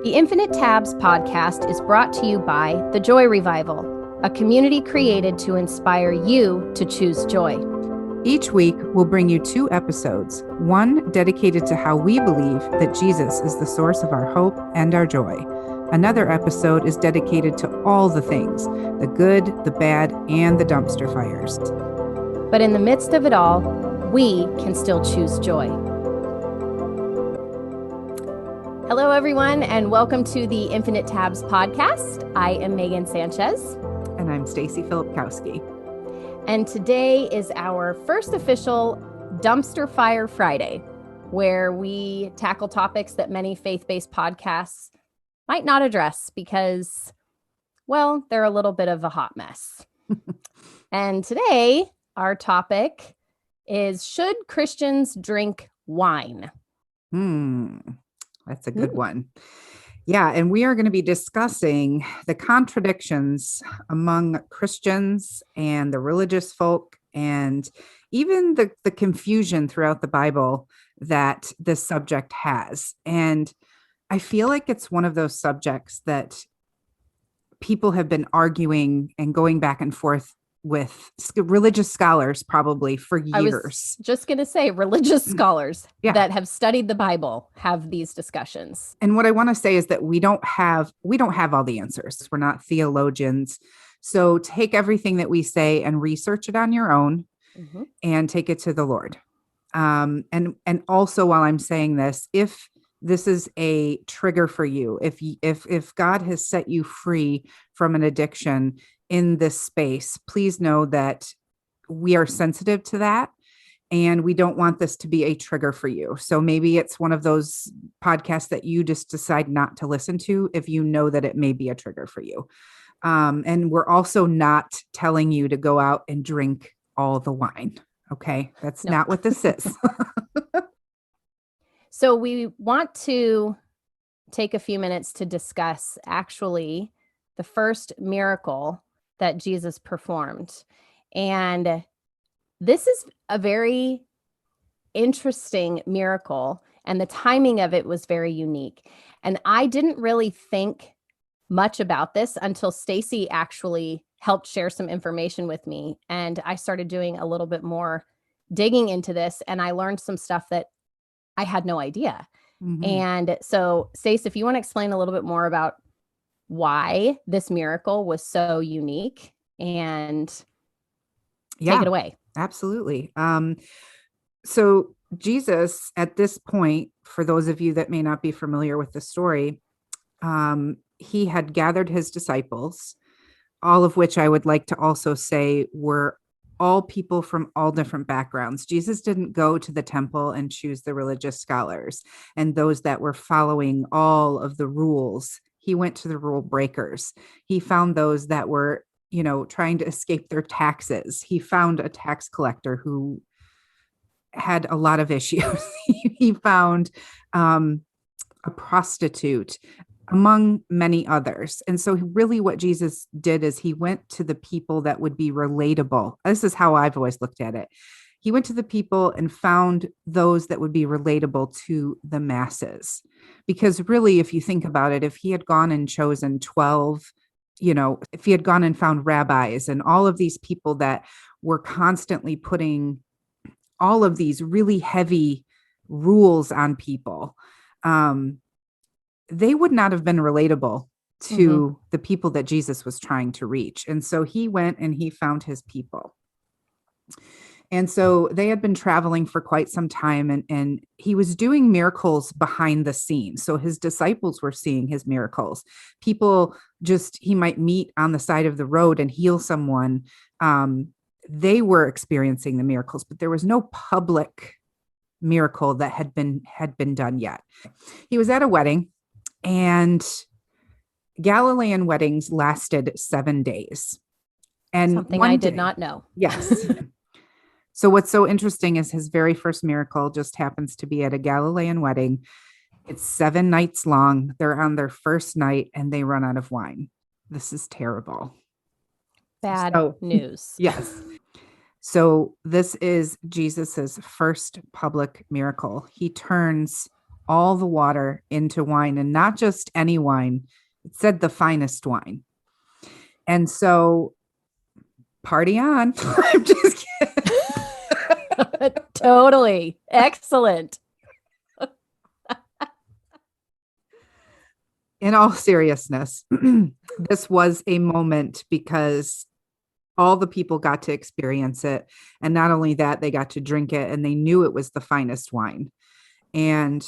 The Infinite Tabs podcast is brought to you by The Joy Revival, a community created to inspire you to choose joy. Each week, we'll bring you 2 episodes, one dedicated to how we believe that Jesus is the source of our hope and our joy. Another episode is dedicated to all the things, the good, the bad, and the dumpster fires. But in the midst of it all, we can still choose joy. Hello, everyone, and welcome to the Infinite Tabs podcast. I am Megan Sanchez. And I'm Stacy Filipkowski. And today is our first official Dumpster Fire Friday, where we tackle topics that many faith-based podcasts might not address because, well, they're a little bit of a hot mess. And today, our topic is, should Christians drink wine? That's a good one. Yeah, and we are going to be discussing the contradictions among Christians and the religious folk, and even the confusion throughout the Bible that this subject has. And I feel like it's one of those subjects that people have been arguing and going back and forth with religious scholars probably for years. I was just going to say religious scholars that have studied the Bible have these discussions. And what I want to say is that we don't have all the answers. We're not theologians. So take everything that we say and research it on your own and take it to the Lord. And also, while I'm saying this, if this is a trigger for you, if God has set you free from an addiction in this space, please know that we are sensitive to that and we don't want this to be a trigger for you. So maybe it's one of those podcasts that you just decide not to listen to if you know that it may be a trigger for you. And we're also not telling you to go out and drink all the wine. Okay. That's not what this is. So we want to take a few minutes to discuss actually the first miracle that Jesus performed. And this is a very interesting miracle, and the timing of it was very unique. And I didn't really think much about this until Stacy actually helped share some information with me. And I started doing a little bit more digging into this, and I learned some stuff that I had no idea. And so, Stace, if you want to explain a little bit more about why this miracle was so unique and take it away. Absolutely. So Jesus, at this point, for those of you that may not be familiar with the story, he had gathered his disciples, all of which I would like to also say were all people from all different backgrounds. Jesus didn't go to the temple and choose the religious scholars and those that were following all of the rules. He went to the rule breakers. He found those that were, trying to escape their taxes. He found a tax collector who had a lot of issues. He found a prostitute, among many others. And so really what Jesus did is he went to the people that would be relatable. This is how I've always looked at it. He went to the people and found those that would be relatable to the masses. Because really, if you think about it, if he had gone and chosen 12, if he had gone and found rabbis and all of these people that were constantly putting all of these really heavy rules on people, they would not have been relatable to the people that Jesus was trying to reach. And so he went and he found his people. And so they had been traveling for quite some time, and he was doing miracles behind the scenes. So his disciples were seeing his miracles. People he might meet on the side of the road and heal someone. They were experiencing the miracles, but there was no public miracle that had been done yet. He was at a wedding, and Galilean weddings lasted 7 days. And something I did not know. Yes. So what's so interesting is his very first miracle just happens to be at a Galilean wedding. It's 7 nights long. They're on their first night and they run out of wine. This is terrible. Bad news. Yes. So this is Jesus's first public miracle. He turns all the water into wine, and not just any wine. It said the finest wine. And so party on. I'm just kidding. Totally. Excellent. In all seriousness, this was a moment because all the people got to experience it. And not only that, they got to drink it, and they knew it was the finest wine. And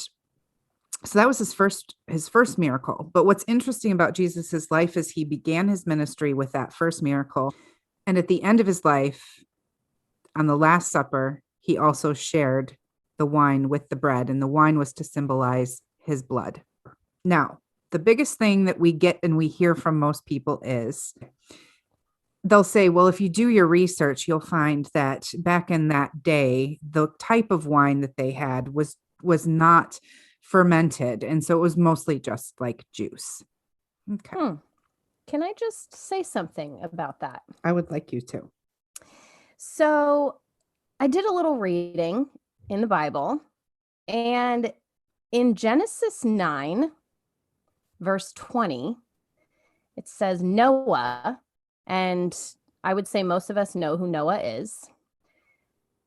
so that was his first miracle. But what's interesting about Jesus's life is he began his ministry with that first miracle. And at the end of his life, on the Last Supper, he also shared the wine with the bread, and the wine was to symbolize his blood. Now, the biggest thing that we get and we hear from most people is they'll say, well, if you do your research, you'll find that back in that day, the type of wine that they had was not fermented. And so it was mostly just like juice. Okay. Can I just say something about that? I would like you to. So I did a little reading in the Bible, and in Genesis 9, verse 20, it says Noah, and I would say most of us know who Noah is.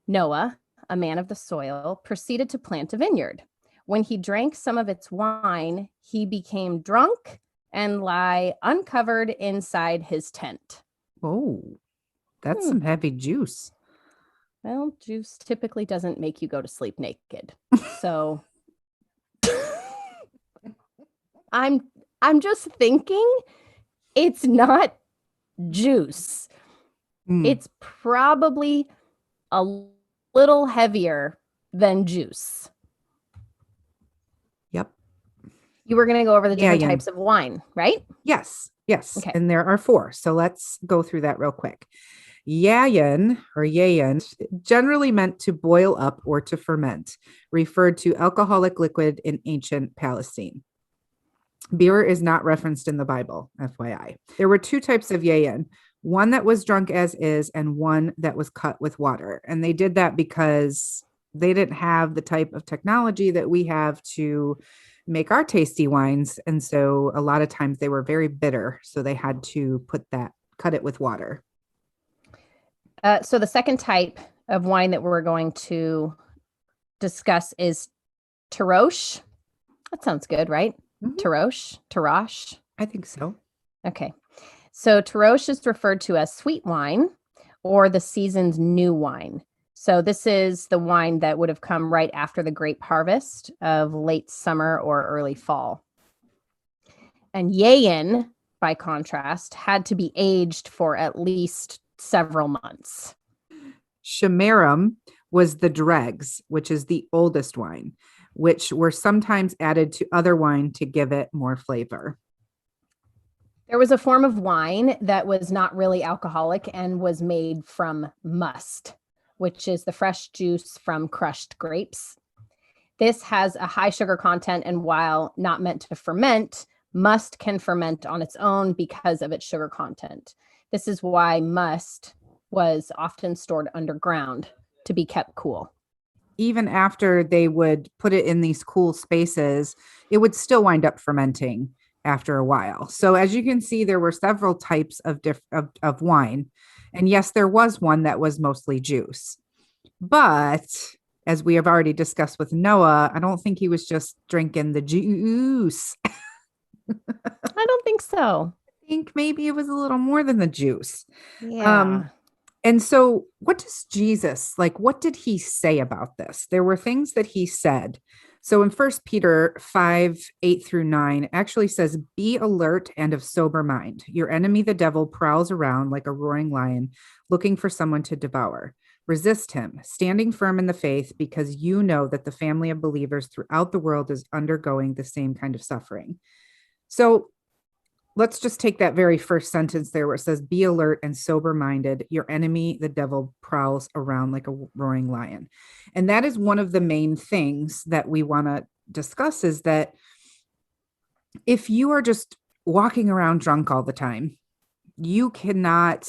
Noah, a man of the soil, proceeded to plant a vineyard. When he drank some of its wine, he became drunk and lie uncovered inside his tent. Oh, that's some heavy juice. Well, juice typically doesn't make you go to sleep naked. So I'm just thinking it's not juice. It's probably a little heavier than juice. Yep. You were going to go over the different types of wine, right? Yes. Okay. And there are 4. So let's go through that real quick. Yayin, or yayin, generally meant to boil up or to ferment, referred to alcoholic liquid in ancient Palestine. Beer is not referenced in the Bible, FYI. There were 2 types of yayin, one that was drunk as is and one that was cut with water. And they did that because they didn't have the type of technology that we have to make our tasty wines. And so a lot of times they were very bitter. So they had to cut it with water. So the second type of wine that we're going to discuss is Tirosh. That sounds good, right? Tirosh. I think so. Okay. So Tirosh is referred to as sweet wine or the season's new wine. So this is the wine that would have come right after the grape harvest of late summer or early fall. And yayin, by contrast, had to be aged for at least several months. Shemarim was the dregs, which is the oldest wine, which were sometimes added to other wine to give it more flavor. There was a form of wine that was not really alcoholic and was made from must, which is the fresh juice from crushed grapes. This has a high sugar content, and while not meant to ferment, must can ferment on its own because of its sugar content. This is why must was often stored underground to be kept cool. Even after they would put it in these cool spaces, it would still wind up fermenting after a while. So as you can see, there were several types of wine. And yes, there was one that was mostly juice. But as we have already discussed with Noah, I don't think he was just drinking the juice. I don't think so. I think maybe it was a little more than the juice. Yeah. And so what does Jesus, what did he say about this? There were things that he said. So in 1 Peter 5:8-9, it actually says, be alert and of sober mind. Your enemy, the devil, prowls around like a roaring lion, looking for someone to devour. Resist him, standing firm in the faith, because you know that the family of believers throughout the world is undergoing the same kind of suffering. So let's just take that very first sentence there where it says, be alert and sober-minded. Your enemy, the devil, prowls around like a roaring lion. And that is one of the main things that we want to discuss, is that if you are just walking around drunk all the time, you're going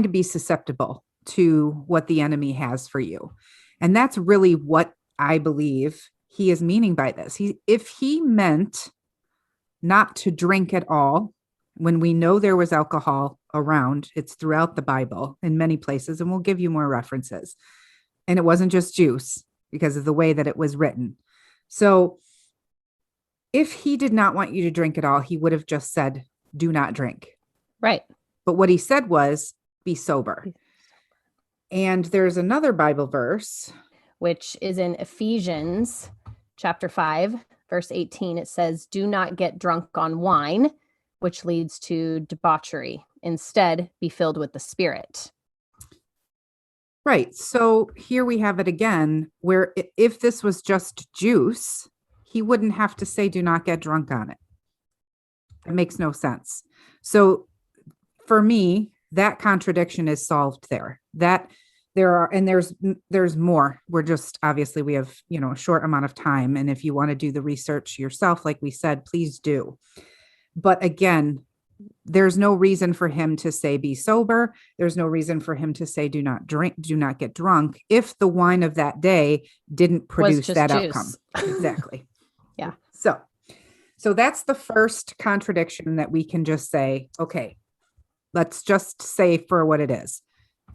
to be susceptible to what the enemy has for you. And that's really what I believe he is meaning by this. If he meant not to drink at all, when we know there was alcohol around, it's throughout the Bible in many places, and we'll give you more references. And it wasn't just juice because of the way that it was written. So if he did not want you to drink at all, he would have just said, do not drink. Right. But what he said was, be sober. And there's another Bible verse, which is in Ephesians chapter 5, verse 18. It says, do not get drunk on wine, which leads to debauchery. Instead, be filled with the Spirit. Right. So here we have it again, where if this was just juice, he wouldn't have to say, do not get drunk on it. It makes no sense. So for me, that contradiction is solved there. That there are, and there's more. We're just, obviously we have, a short amount of time. And if you want to do the research yourself, like we said, please do. But again, there's no reason for him to say, be sober. There's no reason for him to say, do not drink, do not get drunk, if the wine of that day didn't produce that juice. Outcome. Exactly. Yeah. So that's the first contradiction that we can just say, okay, let's just say for what it is.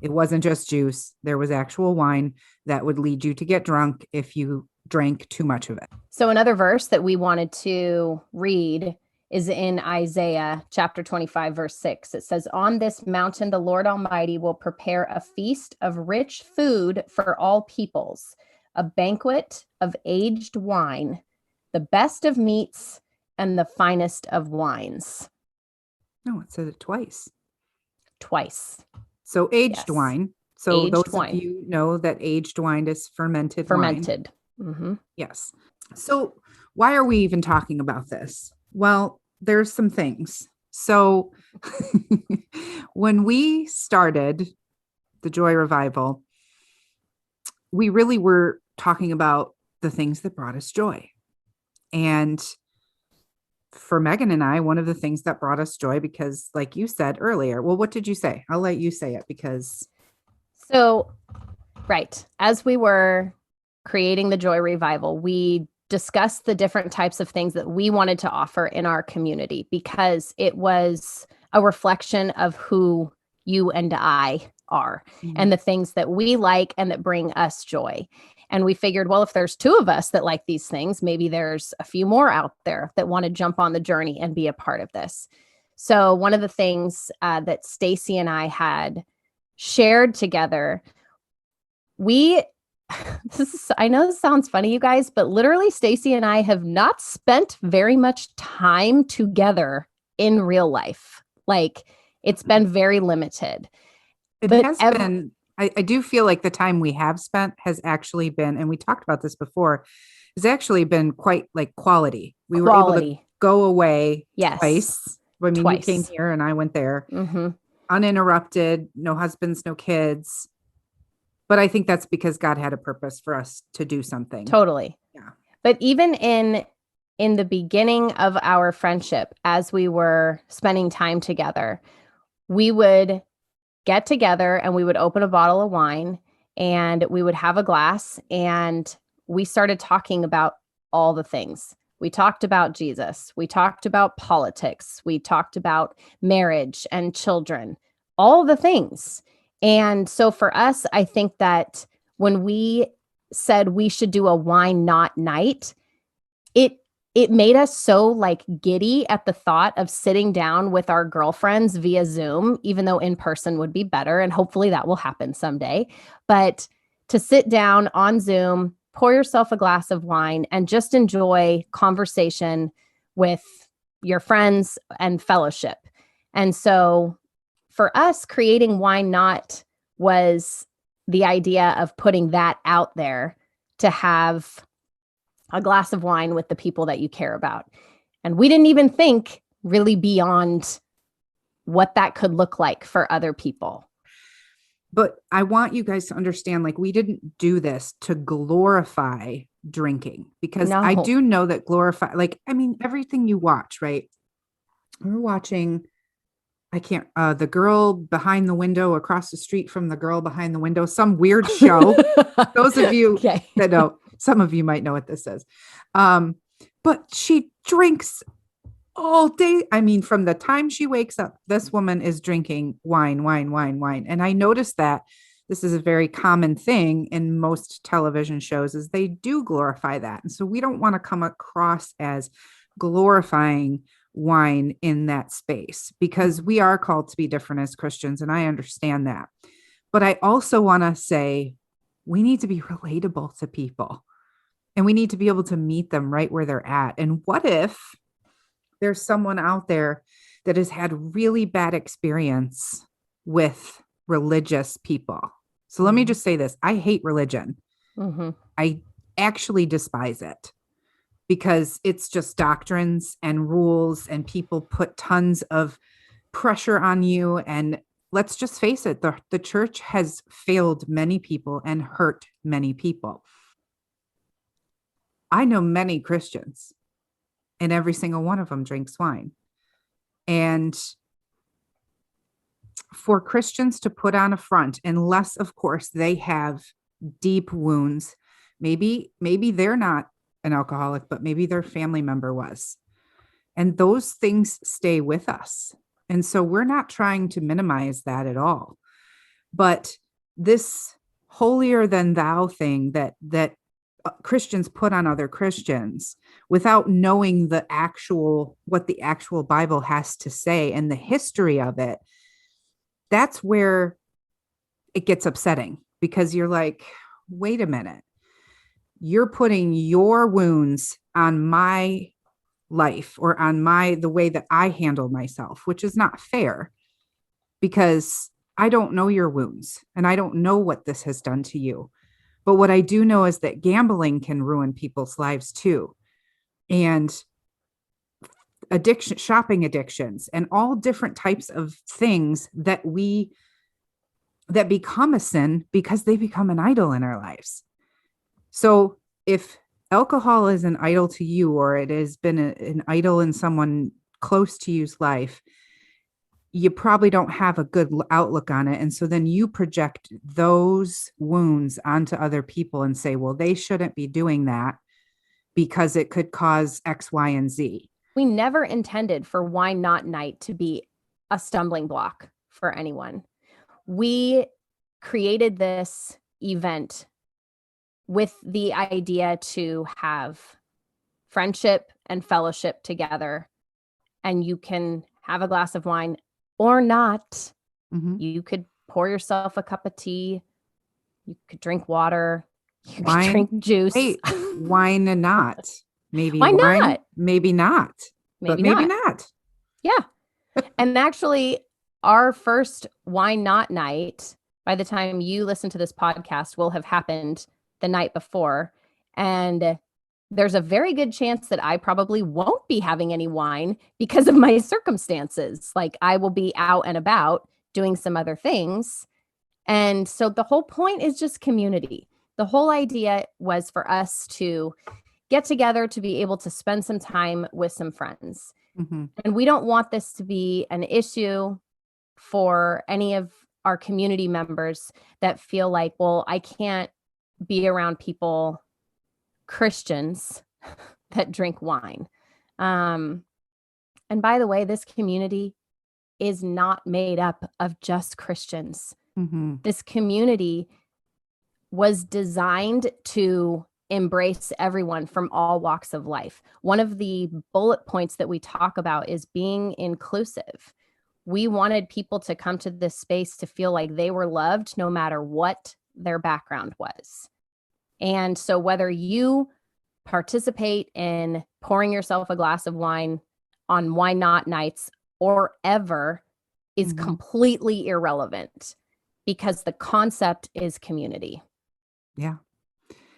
It wasn't just juice. There was actual wine that would lead you to get drunk if you drank too much of it. So another verse that we wanted to read is in Isaiah chapter 25, verse 6. It says, on this mountain, the Lord Almighty will prepare a feast of rich food for all peoples, a banquet of aged wine, the best of meats and the finest of wines. No, it said it twice. Twice. So aged wine. So aged those wine. of you know that aged wine is fermented wine. Mm-hmm. Yes. So why are we even talking about this? Well, there's some things. So when we started the Joy Revival, we really were talking about the things that brought us joy. And for Megan and I, one of the things that brought us joy, because like you said earlier, well, what did you say? I'll let you say it because. So, right. As we were creating the Joy Revival, we discussed the different types of things that we wanted to offer in our community, because it was a reflection of who you and I are, and the things that we like and that bring us joy. And we figured, well, if there's two of us that like these things, maybe there's a few more out there that want to jump on the journey and be a part of this. So one of the things that Stacy and I had shared together, I know this sounds funny, you guys, but literally Stacy and I have not spent very much time together in real life. Like, it's been very limited. It has been. I do feel like the time we have spent has actually been, and we talked about this before, has actually been quite like quality. We were able to go away twice. I mean, you came here and I went there, uninterrupted, no husbands, no kids. But I think that's because God had a purpose for us to do something. Totally. Yeah. But even in the beginning of our friendship, as we were spending time together, we would get together and we would open a bottle of wine and we would have a glass, and we started talking about all the things. We talked about Jesus. We talked about politics. We talked about marriage and children, all the things. And so for us, I think that when we said we should do a wine not night, it made us so like giddy at the thought of sitting down with our girlfriends via Zoom, even though in person would be better. And hopefully that will happen someday. But to sit down on Zoom, pour yourself a glass of wine and just enjoy conversation with your friends and fellowship. And so for us, creating Wine Not was the idea of putting that out there to have a glass of wine with the people that you care about. And we didn't even think really beyond what that could look like for other people. But I want you guys to understand, like, we didn't do this to glorify drinking, because I do know that everything you watch, right? We're watching, the girl behind the window, across the street from the girl behind the window, some weird show. Those of you that know, Some of you might know what this is. But she drinks all day. I mean, from the time she wakes up, this woman is drinking wine, wine, wine, wine. And I noticed that this is a very common thing in most television shows is they do glorify that. And so we don't want to come across as glorifying wine in that space, because we are called to be different as Christians. And I understand that. But I also want to say we need to be relatable to people, and we need to be able to meet them right where they're at. And what if there's someone out there that has had really bad experience with religious people? So let me just say this. I hate religion. I actually despise it, because it's just doctrines and rules, and people put tons of pressure on you. And let's just face it, the church has failed many people and hurt many people. I know many Christians, and every single one of them drinks wine. And for Christians to put on a front, unless, of course, they have deep wounds, maybe they're not an alcoholic, but maybe their family member was. And those things stay with us. And so we're not trying to minimize that at all. But this holier than thou thing that Christians put on other Christians without knowing what the actual Bible has to say and the history of it, that's where it gets upsetting, because you're like, wait a minute, you're putting your wounds on my life or on the way that I handle myself, which is not fair, because I don't know your wounds and I don't know what this has done to you. But what I do know is that gambling can ruin people's lives too. And shopping addictions, and all different types of things that become a sin because they become an idol in our lives. So if alcohol is an idol to you, or it has been an idol in someone close to you's life, you probably don't have a good outlook on it. And so then you project those wounds onto other people and say, well, they shouldn't be doing that because it could cause X, Y, and Z. We never intended for Wine Not Night to be a stumbling block for anyone. We created this event with the idea to have friendship and fellowship together. And you can have a glass of wine or not. You could pour yourself a cup of tea. You could drink water. You could drink juice. Hey, wine and not. Maybe why wine, not? maybe not. Maybe not. Yeah. And actually, our first Wine Not Night, by the time you listen to this podcast, will have happened the night before. And there's a very good chance that I probably won't be having any wine because of my circumstances. Like, I will be out and about doing some other things. And so the whole point is just community. The whole idea was for us to get together to be able to spend some time with some friends. And we don't want this to be an issue for any of our community members that feel like, well, I can't be around people, Christians, that drink wine. And by the way, this community is not made up of just Christians. This community was designed to embrace everyone from all walks of life. One of the bullet points that we talk about is being inclusive. We wanted people to come to this space to feel like they were loved no matter what their background was. And so whether you participate in pouring yourself a glass of wine on Wine Not Nights or ever is completely irrelevant, because the concept is community. Yeah.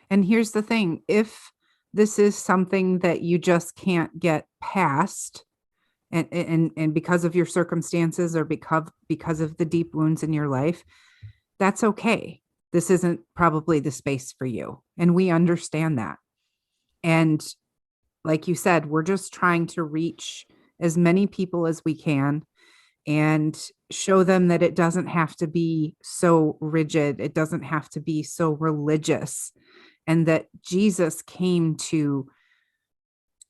And here's the thing. If this is something that you just can't get past, and because of your circumstances or because of the deep wounds in your life, that's okay. This isn't probably the space for you. And we understand that. And like you said, we're just trying to reach as many people as we can and show them that it doesn't have to be so rigid. It doesn't have to be so religious. and that Jesus came to,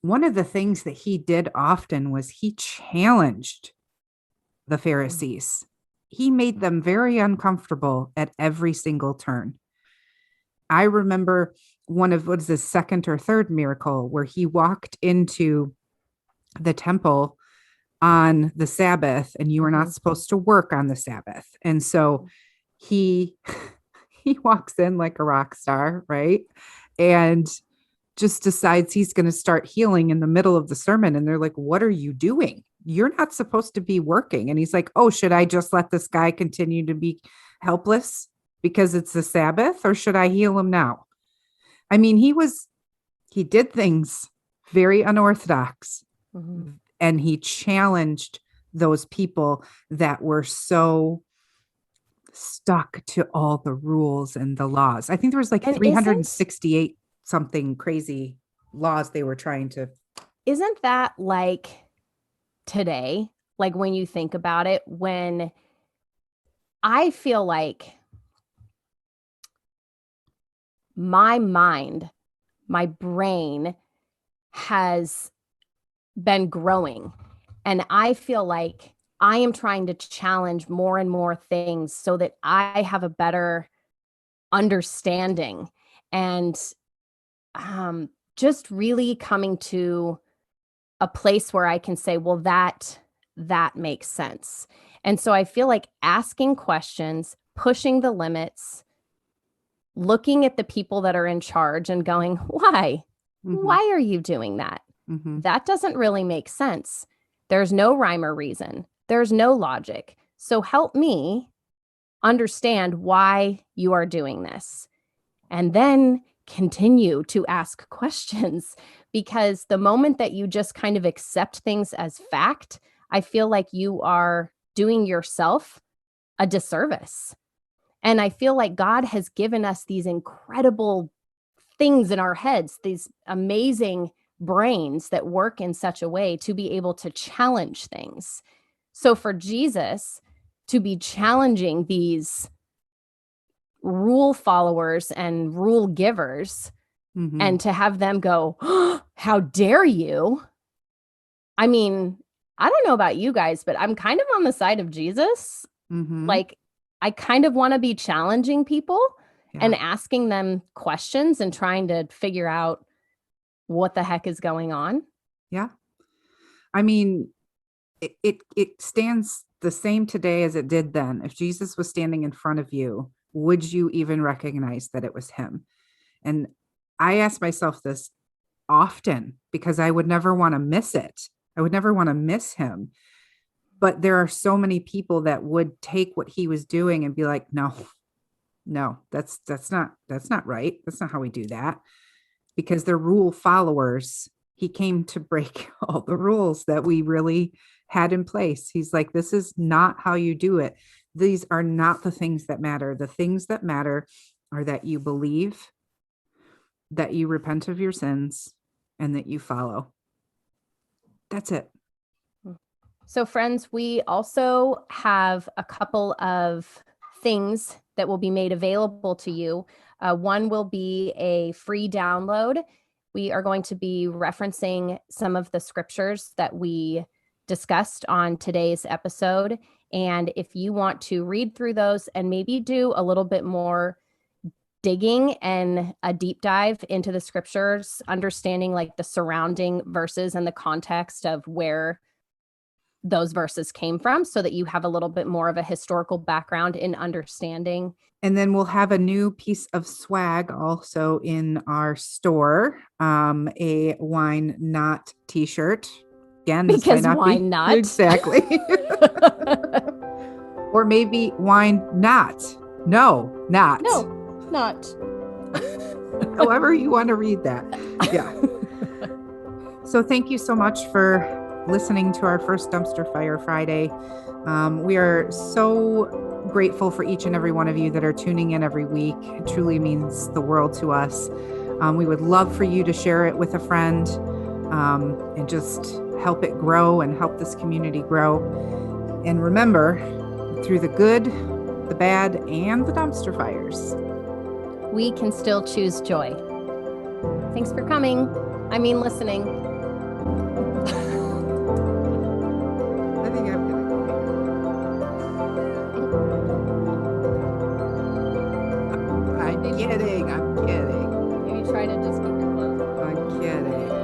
one of the things that he did often was he challenged the Pharisees. He made them very uncomfortable at every single turn. I remember one of, what is the second or third miracle, where he walked into the temple on the Sabbath, and you were not supposed to work on the Sabbath. And so he he walks in like a rock star, right? And just decides he's going to start healing in the middle of the sermon. And they're like, what are you doing? You're not supposed to be working. And he's like, oh, should I just let this guy continue to be helpless because it's the Sabbath, or should I heal him now? I mean, he did things very unorthodox, and he challenged those people that were so stuck to all the rules and the laws. I think there was like 368 something crazy laws they were trying to. Isn't that like today? Like when you think about it, when I feel like my mind, my brain has been growing, and I feel like I am trying to challenge more and more things so that I have a better understanding, and just really coming to a place where I can say, well, that makes sense. And so I feel like asking questions, pushing the limits, looking at the people that are in charge and going, why? Why are you doing that? That doesn't really make sense. There's no rhyme or reason. There's no logic. So help me understand why you are doing this. And then continue to ask questions, because the moment that you just kind of accept things as fact, I feel like you are doing yourself a disservice. And I feel like God has given us these incredible things in our heads, these amazing brains that work in such a way to be able to challenge things. So for Jesus to be challenging these rule followers and rule givers, and to have them go, oh, how dare you? I mean, I don't know about you guys, but I'm kind of on the side of Jesus. Like, I kind of want to be challenging people and asking them questions and trying to figure out what the heck is going on. Yeah. I mean, it stands the same today as it did then. If Jesus was standing in front of you, would you even recognize that it was him? And I ask myself this often because I would never want to miss it. I would never want to miss him. But there are so many people that would take what he was doing and be like, no, that's not right. That's not how we do that. Because they're rule followers. He came to break all the rules that we really had in place. He's like, this is not how you do it. These are not the things that matter. The things that matter are that you believe, that you repent of your sins, and that you follow. That's it. So friends, we also have a couple of things that will be made available to you. One will be a free download. We are going to be referencing some of the scriptures that we discussed on today's episode. And if you want to read through those and maybe do a little bit more digging and a deep dive into the scriptures, understanding like the surrounding verses and the context of where those verses came from, so that you have a little bit more of a historical background in understanding. And then we'll have a new piece of swag also in our store, a Wine Not t-shirt. Again, because why not? Exactly. Or maybe wine not. No, not. No, not. However you want to read that. Yeah. So thank you so much for listening to our first Dumpster Fire Friday. We are so grateful for each and every one of you that are tuning in every week. It truly means the world to us. We would love for you to share it with a friend, and just help it grow and help this community grow. And remember, through the good, the bad, and the dumpster fires, we can still choose joy. Thanks for coming. I mean, listening. I think I'm gonna go here. I'm kidding. I'm kidding. Maybe try to just keep your clothes on. I'm kidding.